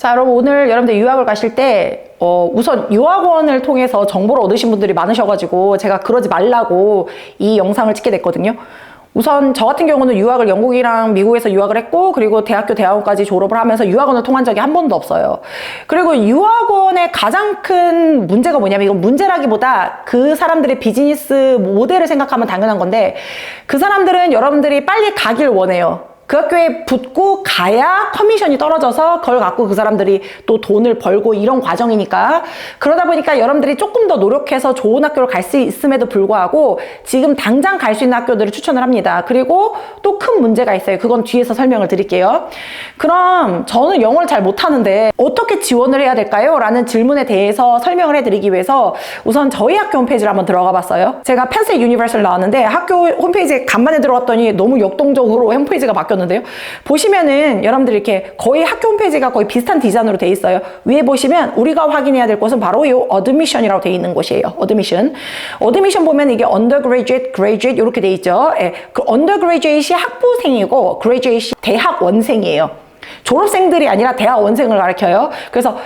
자, 여러분 오늘 여러분들 유학을 가실 때 우선 유학원을 통해서 정보를 얻으신 분들이 많으셔가지고 제가 그러지 말라고 이 영상을 찍게 됐거든요. 우선 저 같은 경우는 유학을 영국이랑 미국에서 유학을 했고, 그리고 대학교 대학원까지 졸업을 하면서 유학원을 통한 적이 한 번도 없어요. 그리고 유학원의 가장 큰 문제가 뭐냐면, 이건 문제라기보다 그 사람들의 비즈니스 모델을 생각하면 당연한 건데, 그 사람들은 여러분들이 빨리 가길 원해요. 그 학교에 붙고 가야 커미션이 떨어져서 그걸 갖고 그 사람들이 또 돈을 벌고 이런 과정이니까, 그러다 보니까 여러분들이 조금 더 노력해서 좋은 학교를 갈 수 있음에도 불구하고 지금 당장 갈 수 있는 학교들을 추천을 합니다. 그리고 또 큰 문제가 있어요. 그건 뒤에서 설명을 드릴게요. 그럼 저는 영어를 잘 못하는데 어떻게 지원을 해야 될까요? 라는 질문에 대해서 설명을 해드리기 위해서 우선 저희 학교 홈페이지를 한번 들어가 봤어요. 제가 펜스 유니버시티를 나왔는데 학교 홈페이지에 간만에 들어갔더니 너무 역동적으로 홈페이지가 바뀌었는데요. 보시면은 여러분들 이렇게 거의 학교 홈페이지가 거의 비슷한 디자인으로 돼 있어요. 위에 보시면 우리가 확인해야 될 것은 바로 이 어드미션이라고 돼 있는 곳이에요. 어드미션 보면 이게 undergraduate, graduate 이렇게 돼 있죠. 예, 그 undergraduate이 학부생이고 graduate이 대학원생이에요. 졸업생들이 아니라 대학원생을 가르쳐요. 그래서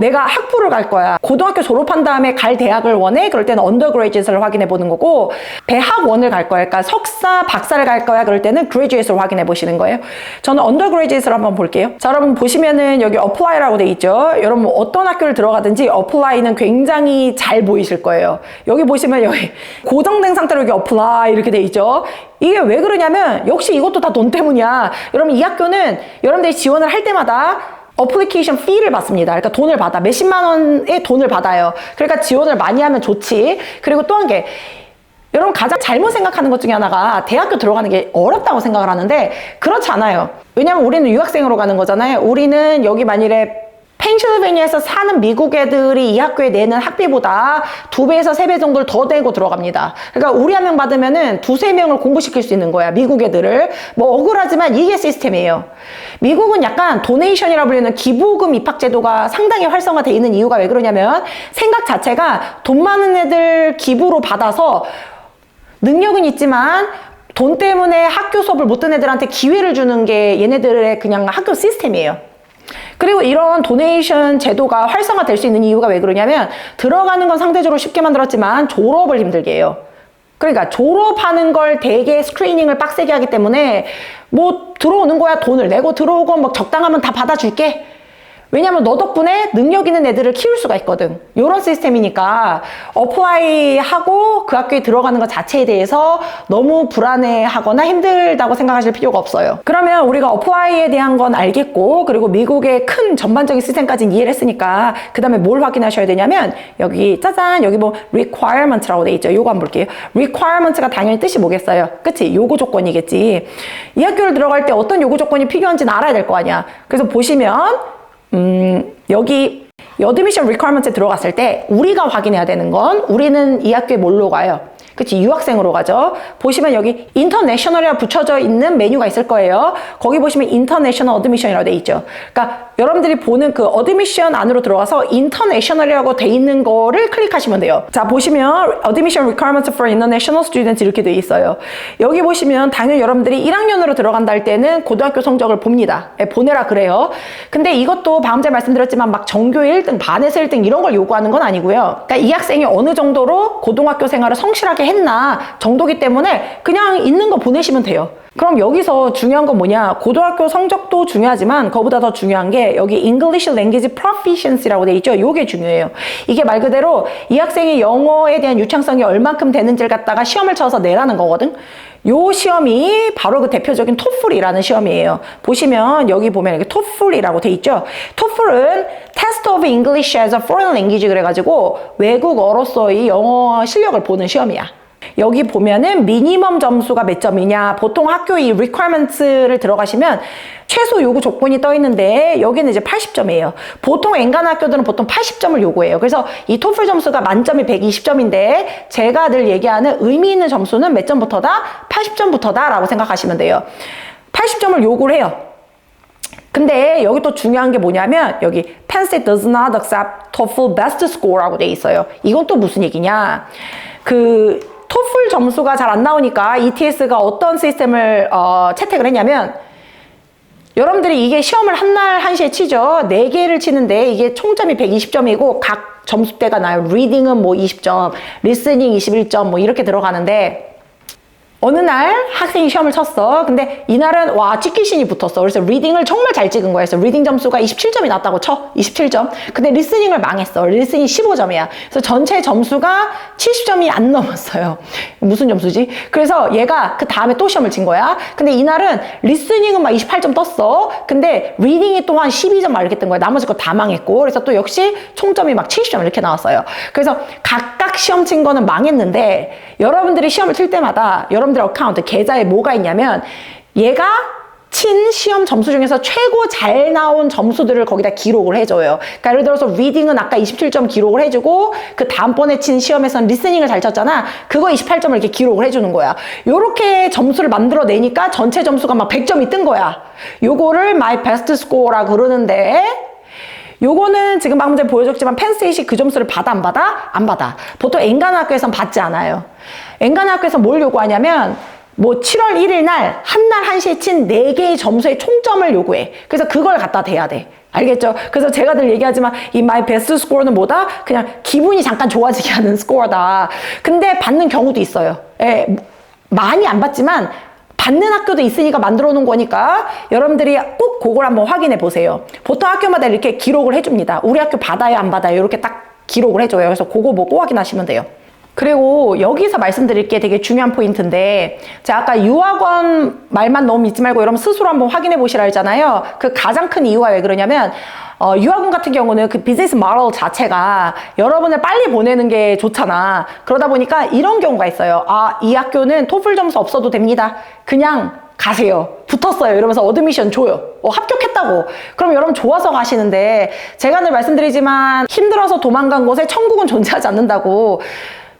내가 학부를 갈 거야. 고등학교 졸업한 다음에 갈 대학을 원해? 그럴 때는 undergraduate를 확인해 보는 거고, 대학원을 갈 거야. 그러니까 석사, 박사를 갈 거야. 그럴 때는 graduate를 확인해 보시는 거예요. 저는 undergraduate를 한번 볼게요. 자, 여러분 보시면은 여기 apply라고 돼 있죠. 여러분 어떤 학교를 들어가든지 apply는 굉장히 잘 보이실 거예요. 여기 보시면 여기 고정된 상태로 여기 apply 이렇게 돼 있죠. 이게 왜 그러냐면 역시 이것도 다 돈 때문이야. 여러분 이 학교는 여러분들이 지원을 할 때마다 어플리케이션 fee를 받습니다. 그러니까 돈을 받아. 몇십만 원의 돈을 받아요. 그러니까 지원을 많이 하면 좋지. 그리고 또 한 게, 여러분 가장 잘못 생각하는 것 중에 하나가 대학교 들어가는 게 어렵다고 생각을 하는데 그렇지 않아요. 왜냐면 우리는 유학생으로 가는 거잖아요. 우리는 여기 만일에 펜실베니아에서 사는 미국 애들이 이 학교에 내는 학비보다 2배에서 3배 정도를 더 내고 들어갑니다. 그러니까 우리 한 명 받으면은 2-3명을 공부시킬 수 있는 거야, 미국 애들을. 뭐 억울하지만 이게 시스템이에요. 미국은 약간 도네이션이라 불리는 기부금 입학 제도가 상당히 활성화되어 있는 이유가 왜 그러냐면, 생각 자체가 돈 많은 애들 기부로 받아서 능력은 있지만 돈 때문에 학교 수업을 못 듣는 애들한테 기회를 주는 게 얘네들의 그냥 학교 시스템이에요. 그리고 이런 도네이션 제도가 활성화될 수 있는 이유가 왜 그러냐면, 들어가는 건 상대적으로 쉽게 만들었지만 졸업을 힘들게 해요. 그러니까 졸업하는 걸 되게 스크리닝을 빡세게 하기 때문에 뭐 들어오는 거야, 돈을 내고 들어오고 뭐 적당하면 다 받아줄게. 왜냐면 너 덕분에 능력 있는 애들을 키울 수가 있거든. 이런 시스템이니까 어플라이 하고 그 학교에 들어가는 것 자체에 대해서 너무 불안해하거나 힘들다고 생각하실 필요가 없어요. 그러면 우리가 어플라이에 대한 건 알겠고, 그리고 미국의 큰 전반적인 시스템까지는 이해를 했으니까 그 다음에 뭘 확인하셔야 되냐면, 여기 짜잔, 여기 뭐 requirement라고 돼 있죠. 요거 한번 볼게요. requirement가 당연히 뜻이 뭐겠어요? 그치? 요구 조건이겠지. 이 학교를 들어갈 때 어떤 요구 조건이 필요한지는 알아야 될 거 아니야. 그래서 보시면 여기 어드미션 리퀘어먼트에 들어갔을 때 우리가 확인해야 되는 건, 우리는 이 학교에 뭘로 가요? 그치, 유학생으로 가죠. 보시면 여기 인터내셔널이라고 붙여져 있는 메뉴가 있을 거예요. 거기 보시면 인터내셔널 어드미션이라고 돼 있죠. 그러니까 여러분들이 보는 그 어드미션 안으로 들어가서 인터내셔널이라고 돼 있는 거를 클릭하시면 돼요. 자, 보시면 Admission Requirements for International Students 이렇게 돼 있어요. 여기 보시면 당연히 여러분들이 1학년으로 들어간다 할 때는 고등학교 성적을 봅니다. 보내라 그래요. 근데 이것도 방금 전에 말씀드렸지만 막 전교 1등, 반에서 1등 이런 걸 요구하는 건 아니고요. 그러니까 이 학생이 어느 정도로 고등학교 생활을 성실하게 했나 정도기 때문에 그냥 있는 거 보내시면 돼요. 그럼 여기서 중요한 건 뭐냐? 고등학교 성적도 중요하지만 그거보다 더 중요한 게 여기 English Language Proficiency라고 돼 있죠. 요게 중요해요. 이게 말 그대로 이 학생의 영어에 대한 유창성이 얼만큼 되는지를 갖다가 시험을 쳐서 내라는 거거든. 요 시험이 바로 그 대표적인 토플이라는 시험이에요. 보시면 여기 보면 이렇게 토플이라고 돼 있죠. 토플은 Test of English as a Foreign Language 그래가지고 외국어로서의 영어 실력을 보는 시험이야. 여기 보면은 미니멈 점수가 몇 점이냐, 보통 학교 이 requirements를 들어가시면 최소 요구 조건이 떠 있는데 여기는 이제 80점이에요. 보통 엔간 학교들은 보통 80점을 요구해요. 그래서 이 토플 점수가 만점이 120점인데 제가 늘 얘기하는 의미 있는 점수는 몇 점부터다? 80점부터다 라고 생각하시면 돼요. 80점을 요구를 해요. 근데 여기 또 중요한 게 뭐냐면 여기 Penn State does not accept TOEFL best score라고 돼 있어요. 이건 또 무슨 얘기냐? 토플 점수가 잘 안 나오니까 ETS가 어떤 시스템을 채택을 했냐면 여러분들이 이게 시험을 한 날 1시에 치죠. 4개를 치는데 이게 총점이 120점이고 각 점수대가 나요. 리딩은 뭐 20점, 리스닝 21점 뭐 이렇게 들어가는데 어느 날 학생이 시험을 쳤어. 근데 이날은 와 찍기신이 붙었어. 그래서 리딩을 정말 잘 찍은 거야. 그래서 리딩 점수가 27점이 났다고 쳐. 27점. 근데 리스닝을 망했어. 리스닝이 15점이야. 그래서 전체 점수가 70점이 안 넘었어요. 무슨 점수지? 그래서 얘가 그 다음에 또 시험을 친 거야. 근데 이날은 리스닝은 막 28점 떴어. 근데 리딩이 또한 12점 막 이렇게 뜬 거야. 나머지 거 다 망했고. 그래서 또 역시 총점이 막 70점 이렇게 나왔어요. 그래서 각각 시험 친 거는 망했는데 여러분들이 시험을 칠 때마다 여러분들 어카운트, 계좌에 뭐가 있냐면 얘가 친 시험 점수 중에서 최고 잘 나온 점수들을 거기다 기록을 해줘요. 그러니까 예를 들어서 리딩은 아까 27점 기록을 해주고 그 다음번에 친 시험에서는 리스닝을 잘 쳤잖아. 그거 28점을 이렇게 기록을 해주는 거야. 요렇게 점수를 만들어내니까 전체 점수가 막 100점이 뜬 거야. 요거를 my best score라고 그러는데 요거는 지금 방금 전에 보여줬지만 펜스테이시 그 점수를 받아 안 받아? 안 받아. 보통 엔간 학교에서는 받지 않아요. 엔간 학교에서 뭘 요구하냐면 뭐 7월 1일 날 한날 1시에 친 4개의 점수의 총점을 요구해. 그래서 그걸 갖다 대야 돼. 알겠죠? 그래서 제가 늘 얘기하지만 이 my best score는 뭐다? 그냥 기분이 잠깐 좋아지게 하는 스코어다. 근데 받는 경우도 있어요. 예, 많이 안 받지만 받는 학교도 있으니까 만들어 놓은 거니까 여러분들이 꼭 그걸 한번 확인해 보세요. 보통 학교마다 이렇게 기록을 해줍니다. 우리 학교 받아요, 안 받아요? 이렇게 딱 기록을 해줘요. 그래서 그거 보고 확인하시면 돼요. 그리고 여기서 말씀드릴 게 되게 중요한 포인트인데 제가 아까 유학원 말만 너무 믿지 말고 여러분 스스로 한번 확인해 보시라 했잖아요. 그 가장 큰 이유가 왜 그러냐면 유학원 같은 경우는 그 비즈니스 모델 자체가 여러분을 빨리 보내는 게 좋잖아. 그러다 보니까 이런 경우가 있어요. 아, 이 학교는 토플 점수 없어도 됩니다. 그냥 가세요. 붙었어요. 이러면서 어드미션 줘요. 합격했다고. 그럼 여러분 좋아서 가시는데 제가 늘 말씀드리지만 힘들어서 도망간 곳에 천국은 존재하지 않는다고.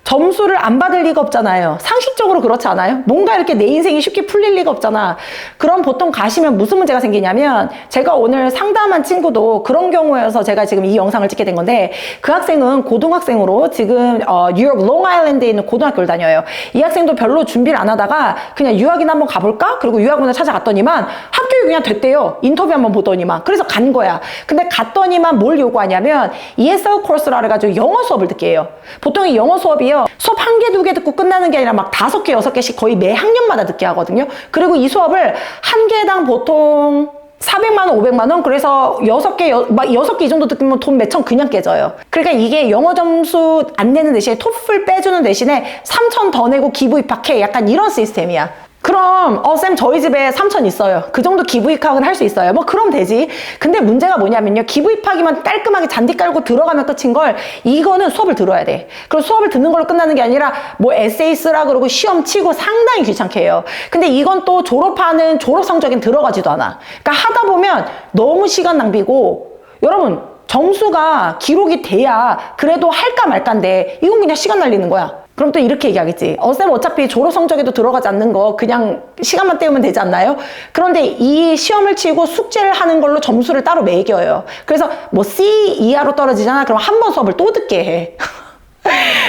점수를 안 받을 리가 없잖아요. 상식적으로 그렇지 않아요? 뭔가 이렇게 내 인생이 쉽게 풀릴 리가 없잖아. 그럼 보통 가시면 무슨 문제가 생기냐면 제가 오늘 상담한 친구도 그런 경우여서 제가 지금 이 영상을 찍게 된 건데 그 학생은 고등학생으로 지금 뉴욕 롱아일랜드에 있는 고등학교를 다녀요. 이 학생도 별로 준비를 안 하다가 그냥 유학이나 한번 가볼까? 그리고 유학원을 찾아갔더니만 합격이 그냥 됐대요. 인터뷰 한번 보더니만. 그래서 간 거야. 근데 갔더니만 뭘 요구하냐면 ESL 코र्스라 해가지고 영어 수업을 듣게 해요. 보통 이 영어 수업이 수업 1개, 2개 듣고 끝나는 게 아니라 막 5개, 6개씩 거의 매 학년마다 듣게 하거든요. 그리고 이 수업을 한 개당 보통 400만 원, 500만 원. 그래서 6개 이 정도 듣으면 돈 몇천 그냥 깨져요. 그러니까 이게 영어 점수 안 내는 대신에 토플 빼주는 대신에 3천 더 내고 기부 입학해. 약간 이런 시스템이야. 그럼 쌤 저희 집에 3천 있어요. 그 정도 기부 입학은 할 수 있어요. 뭐 그럼 되지. 근데 문제가 뭐냐면요. 기부 입학이면 깔끔하게 잔디 깔고 들어가면 끝인 걸 이거는 수업을 들어야 돼. 그리고 수업을 듣는 걸로 끝나는 게 아니라 뭐 에세이 쓰라 그러고 시험 치고 상당히 귀찮게 해요. 근데 이건 또 졸업하는 졸업 성적엔 들어가지도 않아. 그러니까 하다 보면 너무 시간 낭비고 여러분 점수가 기록이 돼야 그래도 할까 말까인데 이건 그냥 시간 날리는 거야. 그럼 또 이렇게 얘기하겠지. 쌤 어차피 졸업 성적에도 들어가지 않는 거 그냥 시간만 때우면 되지 않나요? 그런데 이 시험을 치고 숙제를 하는 걸로 점수를 따로 매겨요. 그래서 뭐 C 이하로 떨어지잖아. 그럼 한 번 수업을 또 듣게 해.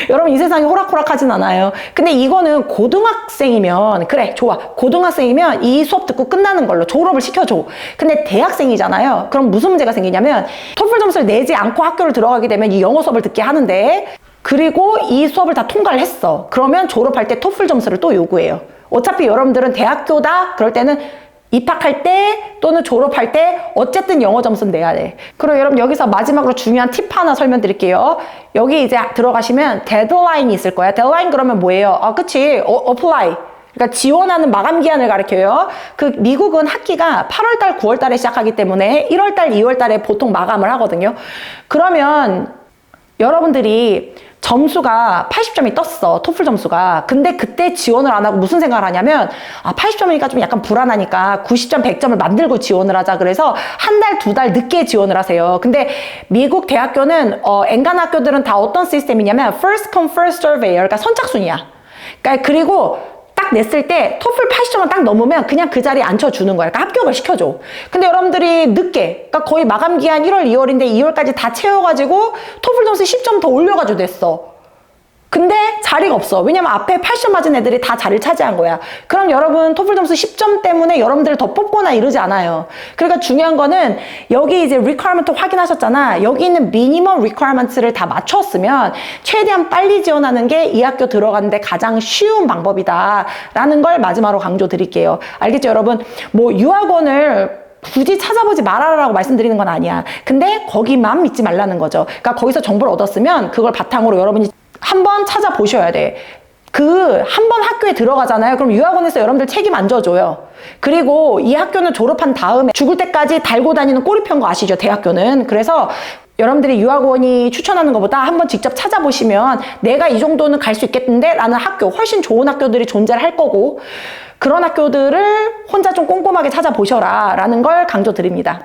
여러분 이 세상이 호락호락하진 않아요. 근데 이거는 고등학생이면 그래 좋아. 고등학생이면 이 수업 듣고 끝나는 걸로 졸업을 시켜줘. 근데 대학생이잖아요. 그럼 무슨 문제가 생기냐면 토플 점수를 내지 않고 학교를 들어가게 되면 이 영어 수업을 듣게 하는데 그리고 이 수업을 다 통과를 했어. 그러면 졸업할 때 토플 점수를 또 요구해요. 어차피 여러분들은 대학교다 그럴 때는 입학할 때 또는 졸업할 때 어쨌든 영어 점수는 내야 돼. 그리고 여러분 여기서 마지막으로 중요한 팁 하나 설명드릴게요. 여기 이제 들어가시면 데드라인이 있을 거야. 데드라인 그러면 뭐예요? 그치. apply. 그러니까 지원하는 마감 기한을 가리켜요. 그 미국은 학기가 8월달, 9월달에 시작하기 때문에 1월달, 2월달에 보통 마감을 하거든요. 그러면 여러분들이 점수가 80점이 떴어. 토플 점수가. 근데 그때 지원을 안 하고 무슨 생각을 하냐면 80점이니까 좀 약간 불안하니까 90점, 100점을 만들고 지원을 하자. 그래서 한 달, 2달 늦게 지원을 하세요. 근데 미국 대학교는 엔간 학교들은 다 어떤 시스템이냐면 first come, first serve. 그러니까 선착순이야. 그러니까 그리고 딱 냈을 때 토플 80점을 딱 넘으면 그냥 그 자리에 앉혀주는 거야. 그러니까 합격을 시켜줘. 근데 여러분들이 늦게, 그러니까 거의 마감 기한 1월, 2월인데 2월까지 다 채워가지고 토플 점수 10점 더 올려가지고 냈어. 근데 자리가 없어. 왜냐면 앞에 80점 맞은 애들이 다 자리를 차지한 거야. 그럼 여러분 토플 점수 10점 때문에 여러분들을 더 뽑거나 이러지 않아요. 그러니까 중요한 거는 여기 이제 requirement 확인하셨잖아. 여기 있는 minimum requirements를 다 맞췄으면 최대한 빨리 지원하는 게 이 학교 들어가는데 가장 쉬운 방법이다 라는 걸 마지막으로 강조 드릴게요. 알겠죠 여러분? 뭐 유학원을 굳이 찾아보지 말아라라고 말씀드리는 건 아니야. 근데 거기만 믿지 말라는 거죠. 그러니까 거기서 정보를 얻었으면 그걸 바탕으로 여러분이 한번 찾아보셔야 돼. 한 번 학교에 들어가잖아요. 그럼 유학원에서 여러분들 책임 안 져줘요. 그리고 이 학교는 졸업한 다음에 죽을 때까지 달고 다니는 꼬리편 거 아시죠? 대학교는. 그래서 여러분들이 유학원이 추천하는 것보다 한번 직접 찾아보시면 내가 이 정도는 갈 수 있겠는데 라는 학교, 훨씬 좋은 학교들이 존재를 할 거고 그런 학교들을 혼자 좀 꼼꼼하게 찾아보셔라 라는 걸 강조드립니다.